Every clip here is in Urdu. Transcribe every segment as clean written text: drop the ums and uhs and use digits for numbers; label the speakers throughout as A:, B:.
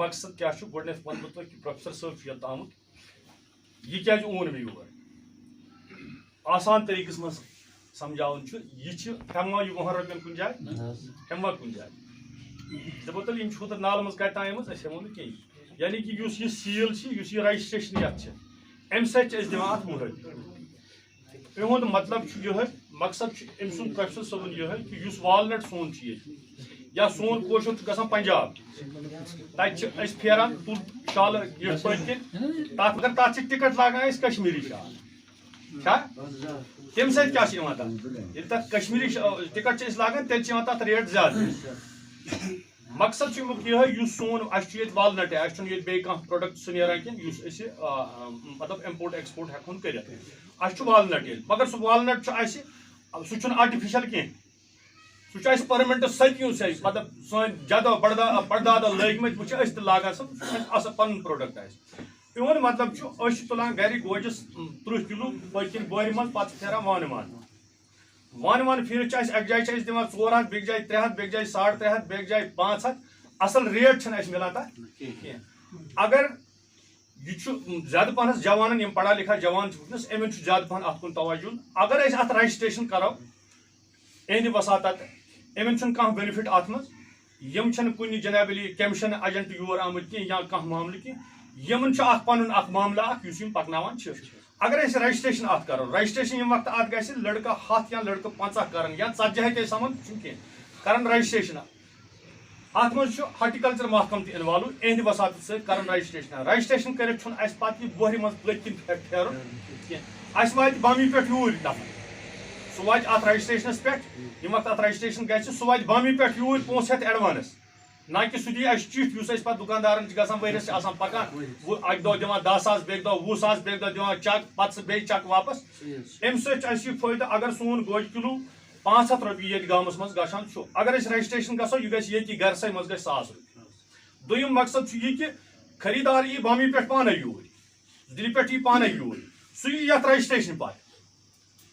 A: مقصد کیا گۄڈنیٚتھ وَنہٕ بہٕ تۄہہِ پروفیسر صٲب چھُ یوٚت آمُت یہِ کیازِ اون مےٚ یور آسان طریٖقس منٛز سمجھاوُن چھُ یہِ چھِ ہٮ۪موا یہِ 20 رۄپین کُنہِ جایہِ ہٮ۪موا کُنہِ جایہِ دَپو تیٚلہِ یِم چھِ ہُتَتھ نالہٕ منٛز کَتہِ تام آمٕژ أسۍ ہٮ۪مو نہٕ کِہیٖنۍ یعنی کہِ یُس یہِ سیٖل چھِ یُس یہِ رجسٹریشن یَتھ چھِ اَمہِ سۭتۍ چھِ أسۍ دِوان اَتھ 20 رۄپیہِ یِہُنٛد مطلب چھُ یِہوٚے مقصد چھُ أمۍ سُنٛد پروفیسر صٲبُن یِہوٚے کہِ یُس والنٹ سون چھُ ییٚتہِ یا سون کٲشُر چھُ گژھان پنجاب تَتہِ چھِ أسۍ پھیران تُل شالہٕ یِتھ پٲٹھۍ کِنۍ مگر تَتھ چھِ ٹِکٹ لاگان أسۍ کشمیٖری شال چھا تَمہِ سۭتۍ کیٛاہ چھُ یِوان تَتھ ییٚلہِ تَتھ کشمیٖری ٹِکٹ چھِ أسۍ لاگان تیٚلہِ چھِ یِوان تَتھ ریٹ زیادٕ مقصد چھُ اَمیُک یِہوٚے یُس سون اَسہِ چھُ ییٚتہِ والنٹ اَسہِ چھُنہٕ ییٚتہِ بیٚیہِ کانٛہہ پرٛوڈکٹ سُہ نیران کینٛہہ یُس أسۍ مطلب اِمپورٹ ایٚکسپورٹ ہٮ۪کہون کٔرِتھ اَسہِ چھُ والنٹ ییٚتہِ مگر سُہ والنٹ چھُ اَسہِ سُہ چھُنہٕ آرٹِفِشل کینٛہہ سُہ چھُ اَسہِ پٔرمنٹ سٔتیوٗ سۭتۍ مطلب سٲنۍ جدو بڑدادا لٲگمٕتۍ وٕچھ أسۍ تہِ لاگان سُہ چھُ اَسہِ اَصٕل پنُن پرٛوڈکٹ اَسہِ یِہُنٛد مطلب چھُ أسۍ چھِ تُلان گرِ گوجس 30 کِلوٗ پٔتۍ کِنۍ بورِ منٛز پتہٕ چھِ پھیران وانہٕ پھیٖرِتھ چھِ اَسہِ اَکہِ جایہِ چھِ أسۍ دِوان 400 بیٚکہِ جایہِ 300 بیٚکہِ جایہِ 350 بیٚکہِ جایہِ 500 اَصٕل ریٹ چھنہٕ اَسہِ مِلان تَتھ کینٛہہ اگر یہِ چھُ زیادٕ پہنس جوانن یِم پڑھا لِکھا جوان چھِ وٕنکیٚنس یِمن چھُ زیادٕ پہن اَتھ کُن توجہ اگر أسۍ اَتھ رجسٹریشن کرو اِہنٛدِ وساتت یِمن چھُنہٕ کانٛہہ بینِفٹ اَتھ منٛز یِم چھنہٕ کُنہِ جنابلی کیمشن ایجنٹ یور آمٕتۍ کینٛہہ یا کانٛہہ معاملہٕ کینٛہہ یِمن چھُ اکھ پنُن اکھ معاملہٕ اکھ یُس یِم پکناوان چھِ اگر أسۍ رجسٹریشن اَتھ کرو رجسٹریشن ییٚمہِ وقتہٕ اَتھ گژھِ لڑکہٕ 100 یا لڑکہٕ 50 کرن یا 40 تہِ سمان چھُنہٕ کینٛہہ کرن رجسٹریشن اَتھ منٛز چھُ ہارٹیکلچر محکمہٕ تہِ اِنوالو اِہنٛدِ وساتت سۭتۍ کرن رجسٹریشن کٔرِتھ چھُنہٕ اَسہِ پتہٕ یہِ بوہرِ منٛز پٔتۍ کِنۍ پھیرُن کینٛہہ اَسہِ واتہِ بامہِ پٮ۪ٹھ یوٗرۍ نفر سُہ واتہِ اَتھ رجسٹریشنس پٮ۪ٹھ ییٚمہِ وقتہٕ اَتھ رجسٹریشن گژھِ سُہ واتہِ بامہِ پٮ۪ٹھ یوٗرۍ پونٛسہٕ ہٮ۪تھ ایڈوانس نہ کہِ سُہ دِیہِ اَسہِ چِٹھۍ یُس اَسہِ پتہٕ دُکاندارن چھِ گژھان ؤریس چھِ آسان پکان اَکہِ دۄہ دِوان 10 ساس بیٚکہِ دۄہ 20 ساس بیٚکہِ دۄہ دِوان چک پتہٕ سُہ بیٚیہِ چک واپس اَمہِ سۭتۍ چھُ اَسہِ یہِ فٲیدٕ اگر سون گوجہِ کِلوٗ 500 رۄپیہِ ییٚتہِ گامس منٛز گژھان چھُ اگر أسۍ رجسٹریشن گژھو یہِ گژھِ ییٚتی گرسٕے منٛز گژھِ 100 رۄپیہِ دوٚیِم مقصد چھُ یہِ کہِ خریٖدار یی بامہِ پٮ۪ٹھ پانے یوٗرۍ دِلہِ پٮ۪ٹھ یی پانے یوٗرۍ سُہ یی یتھ رجسٹریشن پتہٕ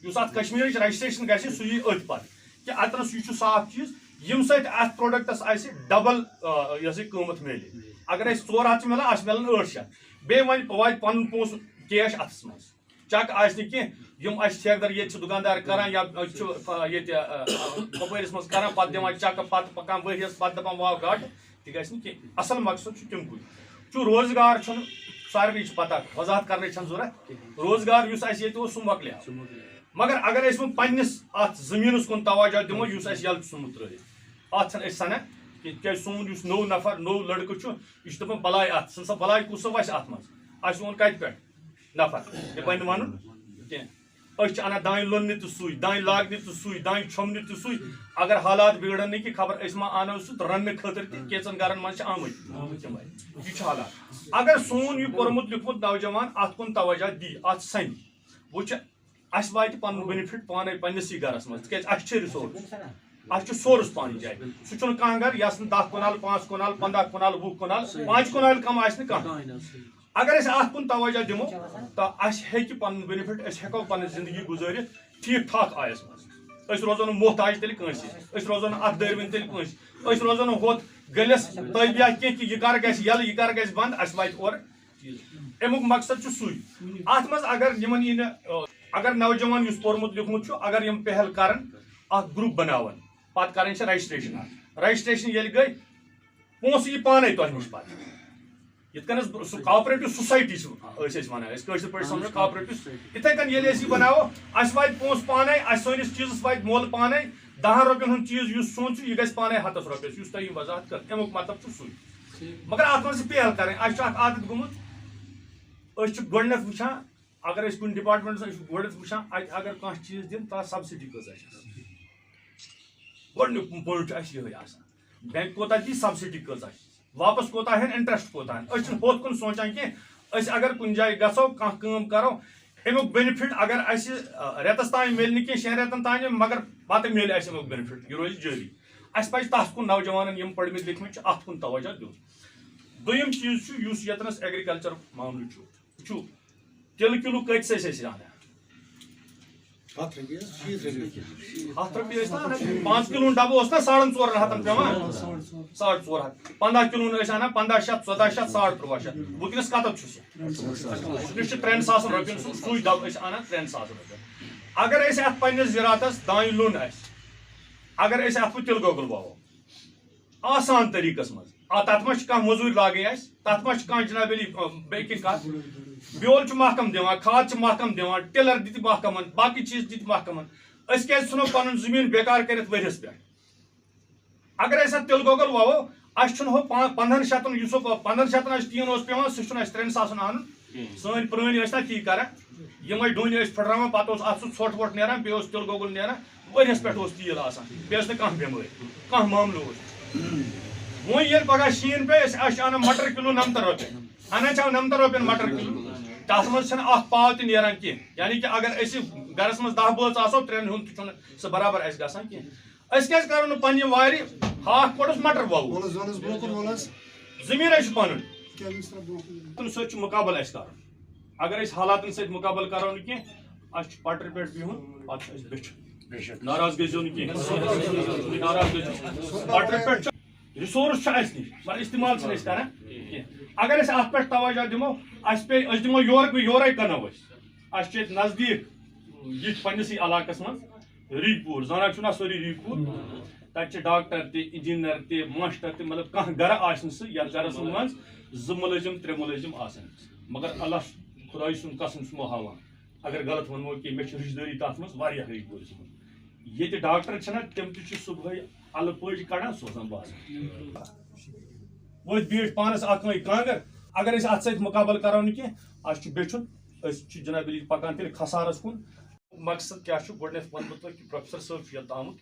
A: یُس اَتھ کشمیٖرٕچ رجسٹریشن گژھِ سُہ یی أتھۍ پتہٕ کہِ اَتنس یہِ چھُ صاف چیٖز ییٚمہِ سۭتۍ اَتھ پروڈکٹس آسہِ ڈبل یہِ ہسا یہِ قۭمتھ میلہِ اگر اَسہِ 400 چھِ مِلان اَسہِ مِلان 800 بیٚیہِ وۄنۍ واتہِ پنُن پونٛسہٕ کیش اَتھس منٛز چک آسہِ نہٕ کینٛہہ یِم اَسہِ ٹھیکدر ییٚتہِ چھِ دُکاندار کران یا چھُ ییٚتہِ کۄپوٲرِس منٛز کران پتہٕ دِوان چکہٕ پتہٕ پکان ؤریس پتہٕ دپان واو گاٹہٕ تہِ گژھِ نہٕ کینٛہہ اَصٕل مقصد چھُ تِمکُے چھُ روزگار چھُنہٕ سارنٕے چھِ پتہ وضاحت کرنٕچ چھنہٕ ضوٚرتھ روزگار یُس اَسہِ ییٚتہِ اوس سُہ مۄکلیو مگر اگر أسۍ وۄنۍ پننِس اَتھ زٔمیٖنس کُن توجہ دِمو یُس اَسہِ یَلہٕ چھُ ژھُنمُت ترٲیِتھ اَتھ چھنہٕ أسۍ سنان کینٛہہ تِکیازِ سون یُس نوٚو نفر نوٚو لڑکہٕ چھُ یہِ چھُ دپان بلاے اَتھ ژھٕن سا بلاے کُس سا وسہِ اَتھ منٛز اَسہِ ووٚن کَتہِ پٮ۪ٹھ نفر یہِ بنہِ نہٕ وَنُن کینٛہہ أسۍ چھِ اَنان دانہِ لوننہِ تہِ سُے دانہِ لاگنہِ تہِ سُے دانہِ چھۄمبنہِ تہِ سُے اگر حالات بِگڑن نہٕ کہِ خبر أسۍ ما اَنو سُہ رننہٕ خٲطرٕ تہِ کینٛژن گرن منٛز چھِ آمٕتۍ یہِ چھُ حالات اگر سون یہِ پوٚرمُت لیوٗکھمُت نوجوان اَتھ کُن توجہ دی اَتھ سنہِ وۄنۍ چھُ اَسہِ واتہِ پنُن بینِفٹ پانے پننسٕے گرس منٛز تِکیازِ اَسہِ چھِ رِسورس اَسہِ چھُ سورس پنٕنۍ جایہِ سُہ چھُنہٕ کانٛہہ گرٕ یس نہٕ 10 کنال 5 کنال 15 کنال 20 کنال 5 کنال کم آسہِ نہٕ کانٛہہ اگر أسۍ اَتھ کُن توجہ دِمو تہٕ اَسہِ ہیٚکہِ پنُن بینِفٹ أسۍ ہٮ۪کو پنٕنۍ زندگی گُزٲرِتھ ٹھیٖک ٹھاک آیس منٛز أسۍ روزو نہٕ محتاج تیٚلہِ کٲنٛسہِ أسۍ روزو نہٕ اَتھ دٲرۍوٕنۍ تیٚلہِ کٲنٛسہِ أسۍ روزو نہٕ ہُتھ گٔلِس تٲبیا کینٛہہ کہِ یہِ کر گژھِ یَلہٕ یہِ کر گژھِ بنٛد اَسہِ واتہِ اورٕ اَمیُک مقصد چھُ سُے اَتھ منٛز اگر یِمن یی نہٕ اگر نوجوان یُس پوٚرمُت لیوٗکھمُت چھُ اگر یِم پہل کرن اکھ گرُپ بناون پتہٕ کرٕنۍ چھِ رجسٹریشن اَتھ رجسٹریشن ییٚلہِ گٔے پونٛسہٕ یی پانے تۄہہِ نِش پتہٕ یِتھ کٔنۍ سُہ کاپریٹو سوسایٹی چھِ ٲسۍ أسۍ وَنان أسۍ کٲشِر پٲٹھۍ سمجھو کاپریٹو یِتھٕے کٔنۍ ییٚلہِ أسۍ یہِ بناوو اَسہِ واتہِ پونٛسہٕ پانے اَسہِ سٲنِس چیٖزس واتہِ مۄل پانے 10 رۄپین ہُنٛد چیٖز یُس سون چھُ یہِ گژھِ پانے 100 رۄپیس یُس تۄہہِ یہِ وضاحت کٔر اَمیُک مطلب چھُ سُے مگر اَتھ منٛز چھِ پہل کرٕنۍ اَسہِ چھُ اکھ عادت گوٚمُت أسۍ چھِ گۄڈٕنیتھ وٕچھان اگر أسۍ کُنہِ ڈپارٹمنٹس أسۍ چھِ گۄڈٕنیتھ وٕچھان اَتہِ اگر کانٛہہ چیٖز دِن تَتھ سبسڈی کۭژاہ چھِ گۄڈٕنیُک پویِنٹ چھُ اَسہِ یِہوے آسان بینک کوتاہ دی سبسڈی کۭژاہ چھِ واپس کوتاہ ہٮ۪ن انٹرسٹ کوتاہ ہٮ۪ن أسۍ چھِنہٕ ہُتھ کُن سونچان کینٛہہ أسۍ اگر کُنہِ جایہِ گژھو کانٛہہ کٲم کرو اَمیُک بینِفٹ اگر اَسہِ رٮ۪تس تانۍ میلہِ نہٕ کینٛہہ 6 رٮ۪تن تانۍ مگر پتہٕ میلہِ اَسہِ اَمیُک بینِفٹ یہِ روزِ جٲری اَسہِ پزِ تتھ کُن نوجوانن یِم پٔرمٕتۍ لیکھمٕتۍ چھِ اتھ کُن توجہ دیُن دوٚیِم چیٖز چھُ یُس ییٚتنس ایگرِکلچرُک معاملہٕ چھُ وٕچھِو تِلہٕ کِلوٗ کۭتِس ٲسۍ أسۍ رنان ہتھ رۄپیہِ ٲسۍ نا 5 کِلوُن ڈبہٕ اوس نا 450 ہتن پیوان 450 15 کِلوُن ٲسۍ انان 1500 1400 1350 وٕنکیٚنس کتتھ چھُ سُہ چھُ 3000 رۄپین سُے ڈبہٕ ٲسۍ انان 3000 رۄپین اگر أسۍ اتھ پننِس زِراتس دانہِ لوٚن آسہِ اگر أسۍ اتھ تِلہٕ گۄگُل ووو آسان طریٖقس منٛز تتھ ما چھِ کانٛہہ موٚزوٗرۍ لاگٕنۍ اَسہِ تتھ ما چھِ کانٛہہ جناب علی بیٚیہِ کینٛہہ کتھ بیول چھُ محکم دِوان کھاد چھِ محکم دِوان ٹِلر دِتۍ محکمن باقٕے چیٖز دِتۍ محکمن أسۍ کیازِ ژھٕنو پنُن زٔمیٖن بیکار کٔرِتھ ؤریس پٮ۪ٹھ اگر أسۍ اتھ تِلہٕ گۄگُل ووو اَسہِ چھُنہٕ ہُہ 1500 یُس ہُہ 1500 اَسہِ ٹیٖن اوس پیوان سُہ چھُنہٕ اَسہِ 3000 انُن سٲنۍ پرٛٲنۍ ٲسۍ نا تی کران یِمے ڈوٗنۍ ٲسۍ پھٕٹراوان پتہٕ اوس اتھ سُہ ژھۄٹھ وۄٹھ نیران بیٚیہِ اوس تِلہٕ گۄگُل نیران ؤریس پٮ۪ٹھ اوس تیٖل آسان بیٚیہِ ٲس نہٕ کانٛہہ بٮ۪مٲرۍ کانٛہہ معاملہٕ اوس وۄنۍ ییٚلہِ پگاہ شیٖن پیٚیہِ أسۍ چھِ انان مٹر کِلوٗ 90 رۄپیہِ انان چھِ 90 رۄپین مٹر کِلوٗ تتھ منٛز چھنہٕ اکھ پاو تہِ نیران کینٛہہ یعنی کہِ اگر أسۍ گرس منٛز 10 بٲژ آسو 3 ہُنٛد تہِ چھُنہٕ سُہ برابر اَسہِ گژھان کینٛہہ أسۍ کیازِ کرو نہٕ پننہِ وارِ ہاکھ کوٚڑُس مٹر ووٚو زٔمیٖنٕے چھُ پنُن تمہِ سۭتۍ چھُ مُقابل اَسہِ کرُن اگر أسۍ حالاتن سۭتۍ مُقابل کرو نہٕ کینٛہہ اَسہِ چھُ پٹرِ پٮ۪ٹھ بِہُن پتہٕ چھُ اَسہِ بیٚچھُن ناراض گٔژھۍزیو نہٕ کینٛہہ ناراض گٔژھۍزیو پٹرِ پٮ۪ٹھ چھُ رِسورس چھُ اَسہِ نِش مگر استعمال چھِنہٕ أسۍ کران کینٛہہ اگر أسۍ اتھ پٮ۪ٹھ توجہ دِمو اَسہِ پیٚیہِ أسۍ دِمو یورے کٕنو اَسہِ چھُ ییٚتہِ نزدیٖک یِتھ پننسٕے علاقس منٛز ریٖگ پوٗر زانان چھُو نا سٲری ریٖگ پوٗر تتہِ چھِ ڈاکٹر تہِ انجیٖنر تہِ ماسٹر تہِ مطلب کانٛہہ گرٕ آسہِ نہٕ سُہ یتھ گرس منٛز 2 مُلٲزِم 3 مُلٲزِم آسن مگر اللہ خۄداے سُنٛد قسم چھُ مےٚ ہاوان اگر غلط ونمو کہِ مےٚ چھِ رِشتہٕ دٲری تتھ منٛز واریاہ ریٖگ پوٗرِس منٛز ییٚتہِ ڈاکٹر چھِنہ تِم تہِ چھِ صبحٲے الہٕ پٲجۍ کڑان سوزان بازر وۄتھ بیٖٹھ پانس اکھ کانٛگٕر اگر أسۍ اتھ سۭتۍ مُقابل کرو نہٕ کینٛہہ اَسہِ چھُ بیٚچھُن أسۍ چھِ جناب علی پکان تیٚلہِ کھسارس کُن مقصد کیاہ چھُ گۄڈٕنیتھ ونہٕ بہٕ تۄہہِ کہِ پروفیسر صٲب چھُ یتھ آمُت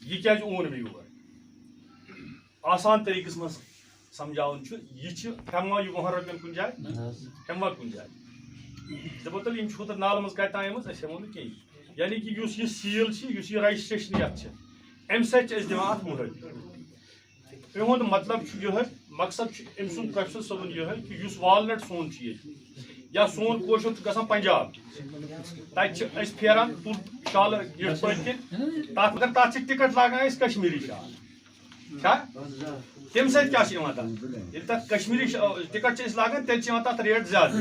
A: یہِ کیازِ اوٚن مےٚ یور آسان طریٖقس منٛز سمجھاوُن چھُ یہِ چھِ ہٮ۪موا یہِ 20 رۄپین کُنہِ جایہِ ہٮ۪موا کُنہِ جایہِ دپو تیٚلہِ یِم چھِ ہُتھ نالہٕ منٛز کتہِ تام أمٕژ أسۍ ہٮ۪مو نہٕ کینٛہہ یعنی کہِ یُس یہِ سیٖل چھِ یُس یہِ رجسٹریشن یتھ چھِ امہِ سۭتۍ چھِ أسۍ دِوان اتھ 20 رۄپیہِ یِہُنٛد مطلب چھُ یِہوے مقصد چھُ أمۍ سُنٛد پروفیسر صٲبُن یِہوے کہِ یُس والنٹ سون چھُ ییٚتہِ یا سون کٲشُر چھُ گژھان پنجاب تتہِ چھِ أسۍ پھیران تُل شالہٕ یِتھ پٲٹھۍ کِنۍ تتھ مگر تتھ چھِ ٹِکٹ لاگان أسۍ کشمیٖری شال چھا تمہِ سۭتۍ کیاہ چھُ یِوان تتھ ییٚلہِ تتھ کشمیٖری ٹِکٹ چھِ أسۍ لاگان تیٚلہِ چھِ یِوان تتھ ریٹ زیادٕ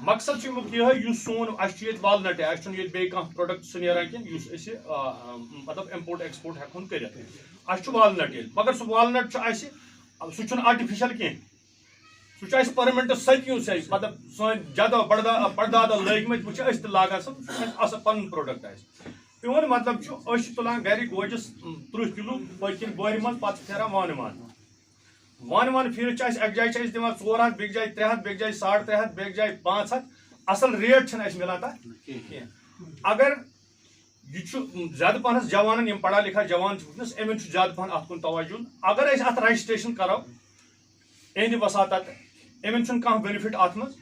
A: مقصد چھُ امیُک یِہوے یُس سون اَسہِ چھُ ییٚتہِ والنٹ اَسہِ چھُنہٕ ییٚتہِ بیٚیہِ کانٛہہ پروڈکٹ سُہ نیران کینٛہہ یُس أسۍ مطلب اِمپورٹ ایکسپورٹ ہٮ۪کہون کٔرِتھ اَسہِ چھُ والنٹ ییٚتہِ مگر سُہ والنٹ چھُ اَسہِ سُہ چھُنہٕ آرٹِفِشل کینٛہہ سُہ چھُ اَسہِ پٔرمنٹ سٔتیوٗ سۭتۍ مطلب سٲنۍ جدو بڑدادا لٲگمٕتۍ وٕچھ أسۍ تہِ لاگان سُہ چھُ اَسہِ اصل پنُن پروڈکٹ اَسہِ میون مطلب چھُ أسۍ چھِ تُلان گرِ گوجس 30 کِلوٗ پٔتۍ کِنۍ بورِ منٛز پتہٕ چھِ پھیران وانہٕ پھیٖرِتھ چھِ اَسہِ اَکہِ جایہِ چھِ أسۍ دِوان 400 بیٚکہِ جایہِ 300 بیٚکہِ جایہِ 350 بیٚکہِ جایہِ 500 اصل ریٹ چھنہٕ اَسہِ مِلان تتھ کینٛہہ اگر یہِ چھُ زیادٕ پہنس جوانن یِم پڑھا لکھا جوان چھِ وٕنکیٚنس یِمن چھُ زیادٕ پہن اتھ کُن توجہ اگر أسۍ اتھ رجسٹریشن کرو اہندِ وساطت یِمن چھُنہٕ کانٛہہ بینِفٹ اتھ منٛز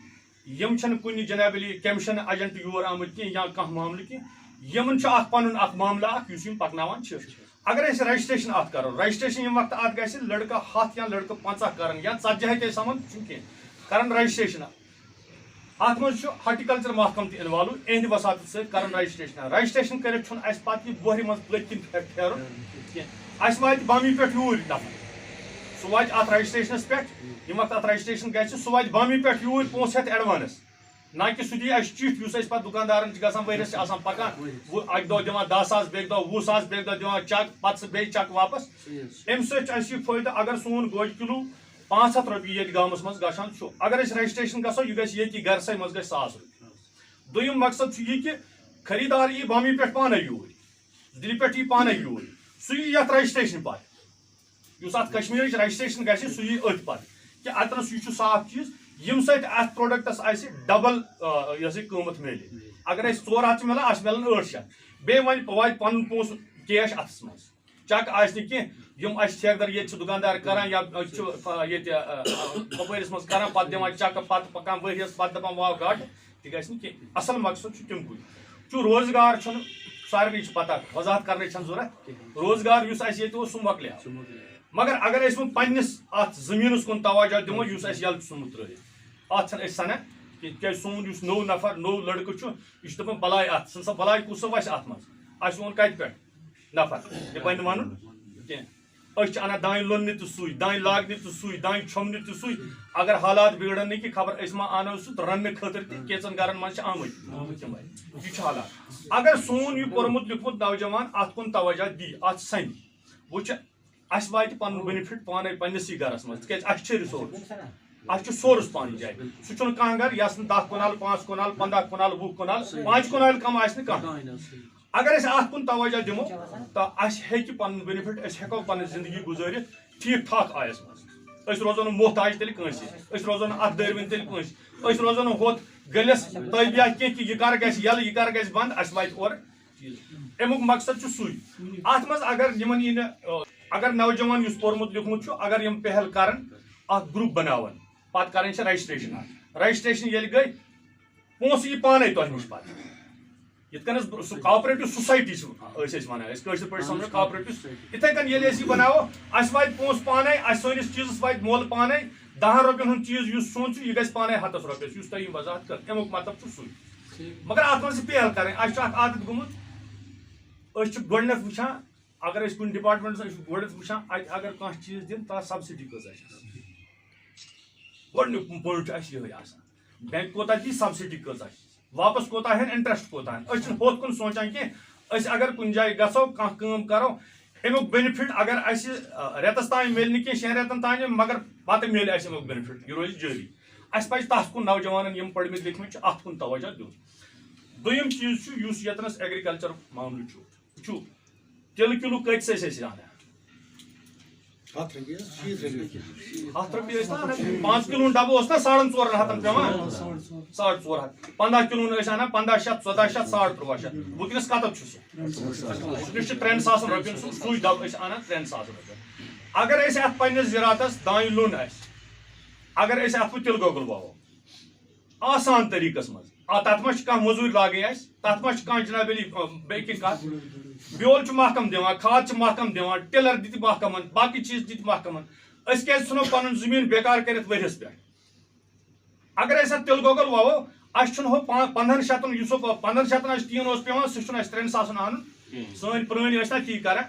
A: یِم چھنہٕ کُنہِ جناب علی کیمشن ایجنٹ یور آمٕتۍ کینٛہہ یا کانٛہہ معاملہٕ کینٛہہ یِمن چھُ اکھ پنُن اکھ معاملہٕ اکھ یُس یِم پکناوان چھِ اگر أسۍ رجسٹریشن اتھ کرو رجسٹریشن ییٚمہِ وقتہٕ اتھ گژھِ لڑکہٕ 100 یا لڑکہٕ 50 کرن یا 40 تہِ سمان چھُنہٕ کینٛہہ کرن رجسٹریشن اتھ منٛز چھُ ہارٹیکلچر محکم تہِ اِنوالو اہندِ وساطت سۭتۍ کرن رجسٹریشن کٔرِتھ چھُنہٕ اَسہِ پتہٕ یہِ بوہرِ منٛز پٔتۍ کِنۍ پھیرُن کینٛہہ اَسہِ واتہِ بامی پٮ۪ٹھ یوٗرۍ نفر سُہ واتہِ اتھ رجسٹریشنس پٮ۪ٹھ ییٚمہِ وقتہٕ اتھ رجسٹریشن گژھِ سُہ واتہِ بامی پٮ۪ٹھ یوٗرۍ پونٛسہٕ ہٮ۪تھ ایڈوانس نہ کہِ سُہ دِی اَسہِ چِٹھۍ یُس اَسہِ پتہٕ دُکاندارن چھِ گژھان ؤریس چھِ آسان پکان اکہِ دۄہ دِوان 10 ساس بیٚکہِ دۄہ 20 ساس بیٚکہِ دۄہ دِوان چک پتہٕ سُہ بیٚیہِ چک واپس امہِ سۭتۍ چھُ اَسہِ یہِ فٲیدٕ اگر سون گوجہِ کِلوٗ 500 رۄپیہِ ییٚتہِ گامس منٛز گژھان چھُ اگر أسۍ رجسٹریشن گژھو یہِ گژھِ ییٚتی گرسٕے منٛز گژھِ 100 رۄپیہِ دوٚیِم مقصد چھُ یہِ کہِ خریٖدار یی بامی پٮ۪ٹھ پانے یوٗرۍ دِلہِ پٮ۪ٹھ یی پانے یوٗرۍ سُہ یی یتھ رجسٹریشن پتہٕ یُس اتھ کشمیٖرٕچ رجسٹریشن گژھِ سُہ یی أتھۍ پتہٕ کہِ اتنس یہِ چھُ صاف چیٖز ییٚمہِ سۭتۍ اتھ پروڈکٹس آسہِ ڈبل یہِ ہسا قۭمتھ میلہِ اگر أسۍ 400 چھِ مِلان اَسہِ مِلان 800 بیٚیہِ وۄنۍ واتہِ پنُن پونٛسہٕ کیش اتھس منٛز چک آسہِ نہٕ کینٛہہ یِم اَسہِ ٹھیکدر ییٚتہِ چھِ دُکاندار کران یا چھُ ییٚتہِ کۄپوٲرِس منٛز کران پتہٕ دِوان چکہٕ پتہٕ پکان ؤریس پتہٕ دپان واو گاٹہٕ تہِ گژھِ نہٕ کینٛہہ اصل مقصد چھُ تِمکُے چھُ روزگار چھُنہٕ سارنٕے چھِ پتہ وضاحت کرنٕچ چھنہٕ ضروٗرت روزگار یُس اَسہِ ییٚتہِ اوس سُہ مۄکلیو مگر اگر أسۍ وۄنۍ پننِس اتھ زٔمیٖنس کُن توجہ دِمو یُس اَسہِ یلہٕ چھُ ژھُنمُت ترٲیِتھ اتھ چھنہٕ أسۍ سنان کہ سون اس نو نفر نو لڑکہ یہ دپان بلائی ات سا بلائی کس وس ات مز اون کت پہ نفر یہ بن ون کی انا دان لونہ تو سوئی دان لاگنہ تو سوئی دان چھومنہ تو سوئی اگر حالات بگڑن نہیں کہ خبر اس ما آنو سہ رنہ خاطر تہ کیچن گرن من آمت یہ حالات اگر سون یہ پورمت لیکھمت نوجوان ات کن توجہ دی ات سن وچ اس وات پن بینفٹ پانے پنسے گرس مز تک اس ریسورس اس سورس پانی جائے سہ چھ کھانا گھر یس 10 کنال 5 کنال 15 کنال 20 کنال 5 کنال کم آس اگر اس ات کن توجہ دمو تو اس ہیکہ پن بینفٹ اس ہیکو پن زندگی گزارت ٹھیک ٹھاک آیس مز اس روزو محتاج تیل کنسی اس روزو ات دروین تیل کنسی اس روزو ہوت گلس طبیہ کی کہ یہ کر گژھِ یل یہ کر گژھِ بند اس وات اور امیک مقصد چھ سوئی ات مز اگر یمن یہ اگر نوجوان اس پورمت لیکھمت اگر یم پہل کرن اخ گروپ بناون پتہ کرن رجسٹریشن رجسٹریشن یل گئی پونسہ یہ پانے تہ نش پتہ یت کن سہ کاپریٹو سوسائٹی ونان پہ سمجھو کاپریٹو اتھے کن یل یہ بناو اس وات پونس پانے اس سنس چیزس وات مول پانے 10 رۄپین ہند چیز اس سون یہ گژھِ پانے 100 رۄپیس اس تہ وضاحت کر امیک مطلب چھ سوئی مگر ات من پہل کریں اس عادت گومت اس گۄڈنیتھ وچھان اگر اس کن ڈپارٹمنٹس گۄڈنیتھ وچھان اگر کانٛہہ چیز دن تتھ سبسڈی کۭژاہ چھِ گۄڈنیُک پویِنٹ چھُ اَسہِ یِہوے آسان بینک کوتاہ دی سبسڈی کۭژاہ واپس کوتاہ ہن انٹرسٹ کوتاہ ہن أسۍ چھِنہٕ ہوٚتھ کُن سونٛچان کینٛہہ أسۍ اگر کُنہِ جایہِ گژھو کانٛہہ کٲم کرو امیُک بینِفٹ اگر اَسہِ رٮ۪تس تانۍ میلہِ نہٕ کینٛہہ 6 رٮ۪تن تانۍ مگر پتہٕ میلہِ اَسہِ امیُک بینِفٹ یہِ روزِ جٲری اَسہِ پزِ تتھ کُن نوجوانن یِم پٔرمٕتۍ لیکھمٕتۍ چھِ اتھ کُن توجہ دیُن دوٚیِم چیٖز چھُ یُس ییٚتنس ایگرِکلچرُک معاملہٕ چھُ وٕچھِو تِلہٕ کِلوٗ کۭتِس ٲسۍ أسۍ رنان
B: 7 رۄپیہِ
A: 7 رۄپیہِ ٲسۍ نا 5 کِلوُن ڈبہٕ اوس نا 4.5 ہتن پیوان 4.5 ہتھ 15 کِلوُن ٲسۍ انان 1500 1400 1300 وٕنکیٚنس کتتھ چھُ سُہ وٕنکیٚنس چھُ 3,000 رۄپین سُے ڈبہٕ ٲسۍ انان 3,000 رۄپین اگر أسۍ اتھ پننِس زِراعتس دانہِ لوٚن آسہِ اگر أسۍ اتھ تِلہٕ گۄگُل ووو آسان طریقس منٛز تتھ منٛز چھِ کانٛہہ موٚزوٗرۍ لاگٕنۍ اَسہِ تتھ منٛز چھِ کانٛہہ جناب علی بیٚیہِ کینٛہہ کتھ بیول چھُ محکم دِوان کھاد چھِ محکم دِوان ٹِلر دِتۍ محکمن باقٕے چیٖز دِتۍ محکمن أسۍ کیازِ ژھٕنو پنُن زٔمیٖن بیکار کٔرِتھ ؤریس پٮ۪ٹھ اگر أسۍ اتھ تِلہٕ گۄگُل ووو اَسہِ چھُنہٕ ہُہ 1500 یُس ہُہ 1500 اَسہِ ٹیٖن اوس پیوان سُہ چھُنہٕ اَسہِ 3,000 انُن سٲنۍ پرٲنۍ ٲسۍ نا تی کران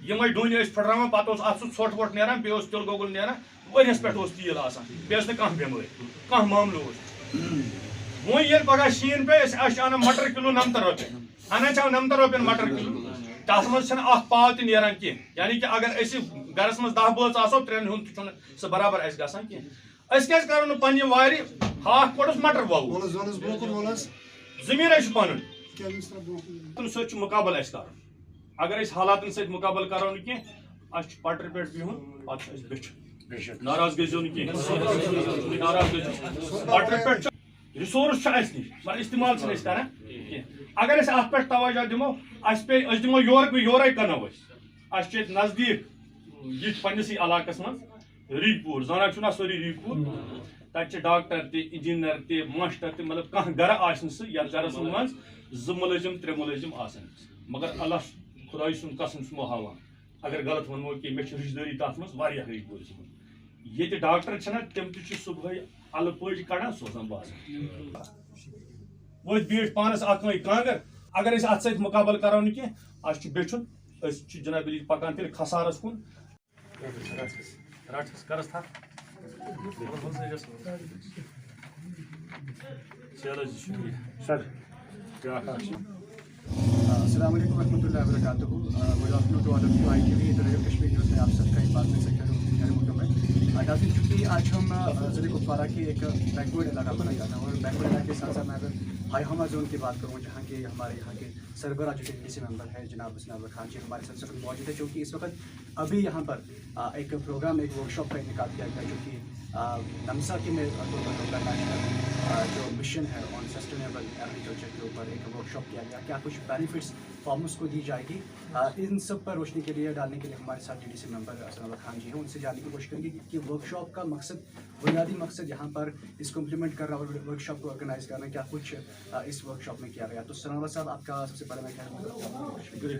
A: یِمے ڈوٗنۍ ٲسۍ پھٕٹراوان پتہٕ اوس اتھ سُہ ژھۄٹھ وۄٹھ نیران بیٚیہِ اوس تِلہٕ گۄگُل نیران ؤریس پٮ۪ٹھ اوس تیٖل آسان بیٚیہِ ٲس نہٕ کانٛہہ بٮ۪مٲرۍ کانٛہہ معاملہٕ اوس وۄنۍ ییٚلہِ پگاہ شیٖن پیٚیہِ أسۍ چھِ انان مٹر کِلوٗ 90 رۄپیہِ انان چھِ 90 رۄپین مٹر کِلوٗ تتھ منٛز چھنہٕ اکھ پاو تہِ نیران کینٛہہ یعنی کہ اگر أسۍ گرس منٛز 10 بٲژ آسو 3 ہُنٛد تہِ چھُنہٕ سُہ برابر اَسہِ گژھان کینٛہہ أسۍ کیازِ کرو نہٕ پننہِ وارِ ہاکھ کوٚڑُس مٹر ووٚوُس زٔمیٖنٕے چھُ پنُن تمہِ سۭتۍ چھُ مُقابل اَسہِ کرُن اگر أسۍ حالاتن سۭتۍ مُقابل کرو نہٕ کینٛہہ اَسہِ چھُ پٹرِ پٮ۪ٹھ بِہُن پتہٕ چھُ اَسہِ بیٚچھُن ناراض گٔژھِو نہٕ کینٛہہ ناراض گٔژھِو پٹرِ پٮ۪ٹھ چھُ رِسورس چھُ اَسہِ نِش مگر استعمال چھِنہٕ أسۍ کران کینٛہہ اگر أسۍ اتھ پٮ۪ٹھ توجہ دِمو اَسہِ پیٚیہِ أسۍ دِمو یورے کٕنو أسۍ اَسہِ چھُ ییٚتہِ نزدیٖک یہِ پننسٕے علاقس منٛز ریٖگ پوٗر زانان چھُو نا سٲری ریٖگ پوٗر تتہِ چھِ ڈاکٹر تہِ انجیٖنر تہِ ماسٹر تہِ مطلب کانٛہہ گرٕ آسہِ نہٕ سُہ یتھ گرس منٛز 2 مُلٲزِم 3 مُلٲزِم آسن مگر اللہ خۄداے سُنٛد قسم چھُ مےٚ ہاوان اگر غلط ونمو کہِ مےٚ چھِ رِشتہٕ دٲری تتھ منٛز واریاہ ریٖگ پوٗرِس منٛز ییٚتہِ ڈاکٹر چھِنہ تِم تہِ چھِ صبحٲے الہٕ پٲجۍ کڑان سوزان بازر وۄتھۍ بیٖٹھ پانس اکھ کانٛگٕر اگر أسۍ اتھ سۭتۍ مُقابل کرو نہٕ کینٛہہ اَسہِ چھُ بیٚچھُن أسۍ چھِ جناب علی پکان تیٚلہِ خسارس کُن رٹس کرس تھپھ
B: السلام علیکم ورحمۃ اللہ وبرکاتہ. Good afternoon to all of you. ITV تو ریڈیو کشمیر نیوز میں آپ سب کا ایک بات میں سے مدعو ہے. ناظرین چونکہ آج ہم ضلع کپوارہ کے ایک بیکورڈ علاقہ بنایا جاتا ہے اور بیکورڈ علاقے کے ساتھ ساتھ میں اگر ہائی ہما زون کی بات کروں جہاں کے ہمارے یہاں کے سربراہ جو DDC ممبر ہے جناب حسین انور خان جی ہمارے ساتھ موجود ہے چونکہ اس وقت ابھی یہاں پر ایک پروگرام ایک ورک شاپ کا انعقاد کیا گیا جو کہ نمسا کے میں نیشنل جو مشن ہے آن سسٹینیبل ایگریکلچر کے اوپر ایک ورک شاپ کیا گیا. کیا کچھ بینیفٹس فارمرس کو دی جائے گی ان سب پر روشنی کے لیے ڈالنے کے لیے ہمارے ساتھ DDC ممبر حسین انور خان جی ہیں. ان سے جاننے کی کوشش کریں گے کہ ورک شاپ کا مقصد بنیادی مقصد یہاں پر اس کو امپلیمنٹ کر رہا اور ورک شاپ کو آرگنائز کرنا کیا کچھ اس ورک شاپ میں کیا گیا. تو حسین انور صاحب آپ کا سب سے پہلے میں کہنا
A: شکریہ.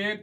C: 1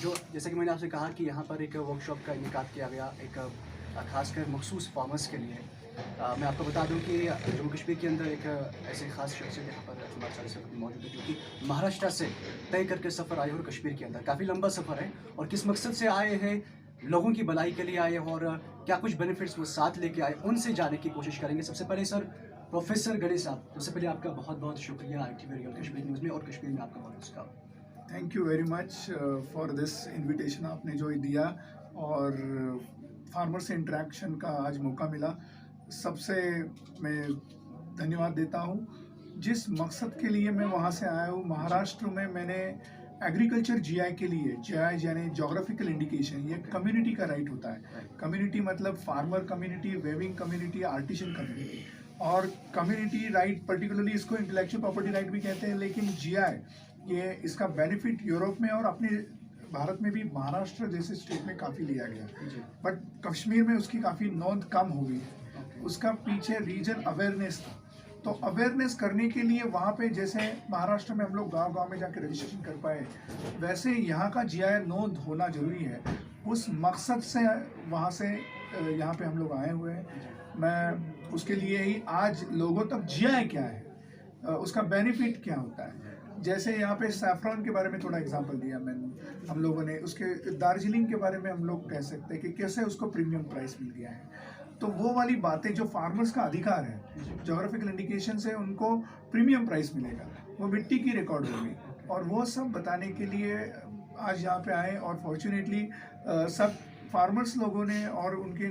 B: جو جیسا کہ میں نے آپ سے کہا کہ یہاں پر ایک ورک شاپ کا انعقاد کیا گیا ایک خاص کر مخصوص فارمرس کے لیے. میں آپ کو بتا دوں کہ جموں کشمیر کے اندر ایک ایسی خاص شخصیت یہاں پر ہمارے ساتھ اس وقت موجود ہے جو کہ مہاراشٹر سے طے کر کے سفر آئے اور کشمیر کے اندر کافی لمبا سفر ہے, اور کس مقصد سے آئے ہیں, لوگوں کی بھلائی کے لیے آئے اور کیا کچھ بینیفٹس وہ ساتھ لے کے آئے, ان سے جانے کی کوشش کریں گے. سب سے پہلے سر پروفیسر گڑے صاحب, سب سے پہلے آپ کا بہت بہت شکریہ ITV ریئل کشمیر نیوز میں اور کشمیر میں آپ کا بہت شکریہ.
D: Thank you very much for this invitation آپ نے جو دیا اور فارمر سے انٹریکشن کا آج موقع ملا. سب سے میں دھنیہ واد دیتا ہوں. جس مقصد کے لیے میں وہاں سے آیا ہوں مہاراشٹر میں نے ایگریکلچر GI کے لیے, GI یعنی جغرافیکل انڈیکیشن, یہ کمیونٹی کا رائٹ ہوتا ہے. کمیونٹی مطلب farmer community, weaving community, artisan community. اور کمیونٹی رائٹ پرٹیکولرلی اس کو انٹلیکچوئل پراپرٹی رائٹ بھی کہتے ہیں, لیکن GI یہ اس کا بینیفٹ یورپ میں اور اپنے بھارت میں بھی مہاراشٹر جیسے اسٹیٹ میں کافی لیا گیا, بٹ کشمیر میں اس کی کافی نوند کم ہو گئی ہے. اس کا پیچھے ریجن اویئرنیس تھا, تو اویئرنیس کرنے کے لیے وہاں پہ جیسے مہاراشٹر میں ہم لوگ گاؤں گاؤں میں جا کے رجسٹریشن کر پائے, ویسے یہاں کا GI نوند ہونا ضروری ہے. اس مقصد سے وہاں سے یہاں پہ ہم لوگ آئے ہوئے ہیں. میں اس کے لیے ہی آج لوگوں تک GI کیا ہے, اس کا بینیفٹ کیا ہوتا ہے. جیسے یہاں پہ سیفران کے بارے میں تھوڑا اگزامپل دیا میں نے, ہم لوگوں نے اس کے دارجلنگ کے بارے میں ہم لوگ کہہ سکتے ہیں کہ کیسے اس کو پریمیم پرائس مل گیا ہے. تو وہ والی باتیں جو فارمرز کا ادھیکار ہے, جغرافیکل انڈیکیشن سے ان کو پریمیم پرائس ملے گا, وہ مٹی کی ریکارڈ ہوگی, اور وہ سب بتانے کے لیے آج یہاں پہ آئے. اور فارچونیٹلی سب فارمرز لوگوں نے اور ان کے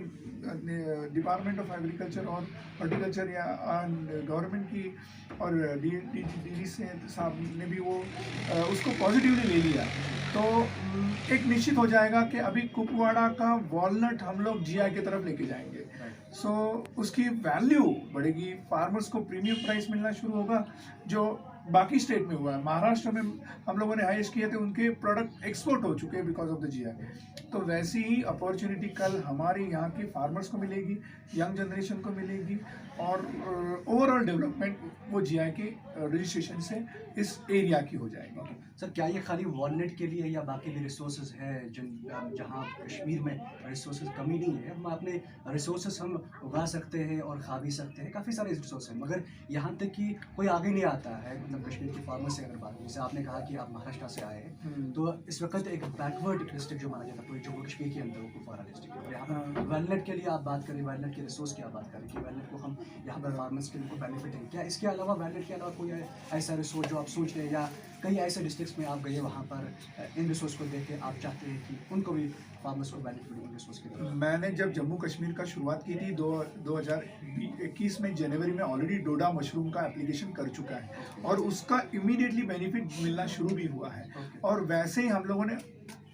D: ڈپارٹمنٹ آف ایگریکلچر اور ہارٹیکلچر یا گورنمنٹ کی اور DD سے صاحب نے بھی وہ اس کو پازیٹیولی لے لیا. تو ایک نشچت ہو جائے گا کہ ابھی کپواڑہ کا والنٹ ہم لوگ GI کی طرف لے کے جائیں گے. سو اس کی ویلیو بڑھے گی, فارمرز کو پریمیم پرائس ملنا شروع ہوگا جو باقی اسٹیٹ میں ہوا ہے. مہاراشٹر میں ہم لوگوں نے ہائیسٹ کیے تھے, ان کے پروڈکٹ ایکسپورٹ ہو چکے ہیں بیکاز آف دا GI. تو ویسی ہی اپارچونیٹی کل ہمارے یہاں کی فارمرز کو ملے گی, ینگ جنریشن کو ملے گی, اور اوور آل ڈیولپمنٹ وہ GI کے رجسٹریشن سے اس ایریا کی ہو جائے گی.
B: سر کیا یہ خالی والنٹ کے لیے یا باقی بھی ریسورسز ہے جہاں کشمیر میں ریسورسز کمی نہیں ہے, ہم اپنے ریسورسز ہم اگا سکتے ہیں اور کھا بھی سکتے ہیں, کافی سارے ریسورس ہیں, مگر یہاں تک کہ کوئی آگے نہیں آتا ہے. مطلب کشمیر کے فارمر سے اگر بات کریں, جیسے آپ نے کہا کہ آپ مہاراشٹر سے آئے ہیں, تو اس وقت ایک بیکورڈ ڈسٹرکٹ جو مانا جاتا ہے پورے جموں کشمیر کے اندر وہ کپواڑہ ڈسٹرکٹ ہے. اور یہاں پر ویلنٹ کے لیے آپ بات کریں, ویلنٹ کے ریسورس کی آپ بات کریں کہ ویلنٹ کو ہم یہاں پر فارمرس کے لیے بینیفٹ ہے کیا, اس کے علاوہ ویلنٹ کے علاوہ کوئی ایسا ریسورس جو آپ سوچ رہے ہیں, یا کئی ایسے ڈسٹرکٹس میں آپ گئے وہاں پر ان ریسورس کو دیکھ کے آپ چاہتے ہیں کہ ان کو بھی فارمرس کو بینیفٹ ملے ان ریسورس کے لیے؟
D: میں نے جب جموں کشمیر کا شروعات کی تھی 2021 میں جنوری میں آلریڈی ڈوڈا مشروم کا اپلیکیشن کر چکا ہے, اور اس کا امیڈیٹلی بینیفٹ ملنا شروع بھی ہوا ہے. اور ویسے ہی ہم لوگوں نے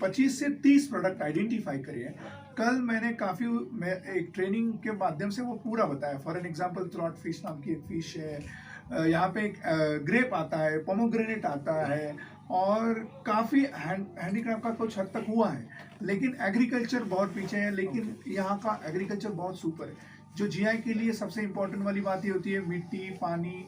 D: 25 سے 30 پروڈکٹ آئیڈینٹیفائی کرے ہیں. کل میں نے کافی ایک ٹریننگ کے مادھیم سے وہ پورا بتایا. فار این ایگزامپل تلاٹ فش نام کی ایک فش ہے, یہاں پہ ایک گریپ آتا ہے, پوموگرینیٹ آتا ہے, اور کافی ہینڈی کرافٹ کا کچھ حد تک ہوا ہے, لیکن ایگریکلچر بہت پیچھے ہے. لیکن یہاں کا ایگریکلچر بہت سپر ہے. جو GI کے لیے سب سے امپورٹنٹ والی بات یہ ہوتی ہے مٹی, پانی,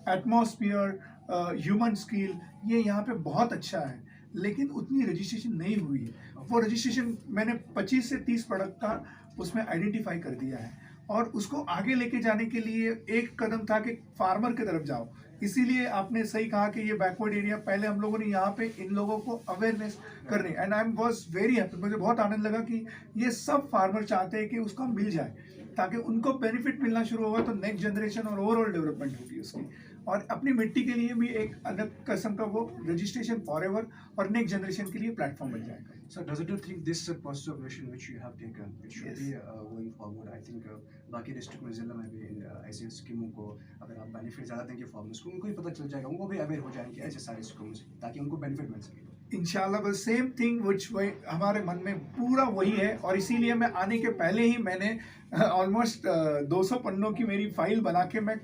D: ایٹماسفیئر, ہیومن اسکل, یہ یہاں پہ بہت اچھا ہے, لیکن اتنی رجسٹریشن نہیں ہوئی ہے. وہ رجسٹریشن میں نے 25 سے 30 پروڈکٹ کا اس میں آئیڈینٹیفائی کر دیا ہے, اور اس کو آگے لے کے جانے کے لیے ایک قدم تھا کہ فارمر کی طرف جاؤ. اسی لیے آپ نے صحیح کہا کہ یہ بیکورڈ ایریا, پہلے ہم لوگوں نے یہاں پہ ان لوگوں کو اویئرنیس کرنی, and I was very happy. مجھے بہت آنند لگا کہ یہ سب فارمر چاہتے ہیں کہ اس کو مل جائے, تاکہ ان کو بینیفٹ ملنا شروع ہوگا تو نیکسٹ جنریشن اور اوور آل ڈیولپمنٹ ہوگی اس کی. اور اپنی مٹی کے لیے بھی ایک الگ قسم کا وہ رجسٹریشن فار ایور اور نیکسٹ جنریشن کے لیے پلیٹ فارم بن جائے گا.
B: So doesn't you think this process of action which you have taken, it should be going forward? I think باقی ڈسٹرکٹ میں ضلع میں بھی ایسی اسکیموں کو اگر آپ بینیفٹ زیادہ دیں گے فارمرس کو, ان کو بھی پتہ چل جائے گا, ان کو بھی اویئر ہو جائیں گے ایسے سارے اسکیموں سے, تاکہ ان کو بینیفٹ مل سکے.
D: انشاءاللہ بس سیم تھنگ وچ ہمارے من میں پورا وہی ہے, اور اسی لیے میں آنے کے پہلے ہی میں نے آلموسٹ 200 پنوں کی میری فائل بنا کے میں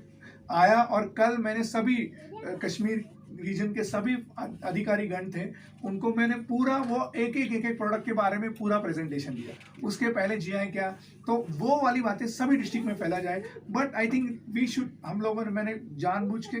D: آیا, اور کل میں نے سبھی کشمیر ریجن کے سبھی ادھیکاری گن تھے, ان کو میں نے پورا وہ ایک ایک پروڈکٹ کے بارے میں پورا پریزنٹیشن دیا. اس کے پہلے GI کیا, تو وہ والی باتیں سبھی ڈسٹرکٹ میں پھیلا جائے. But I think we should, ہم لوگوں نے, میں نے جان بوجھ کے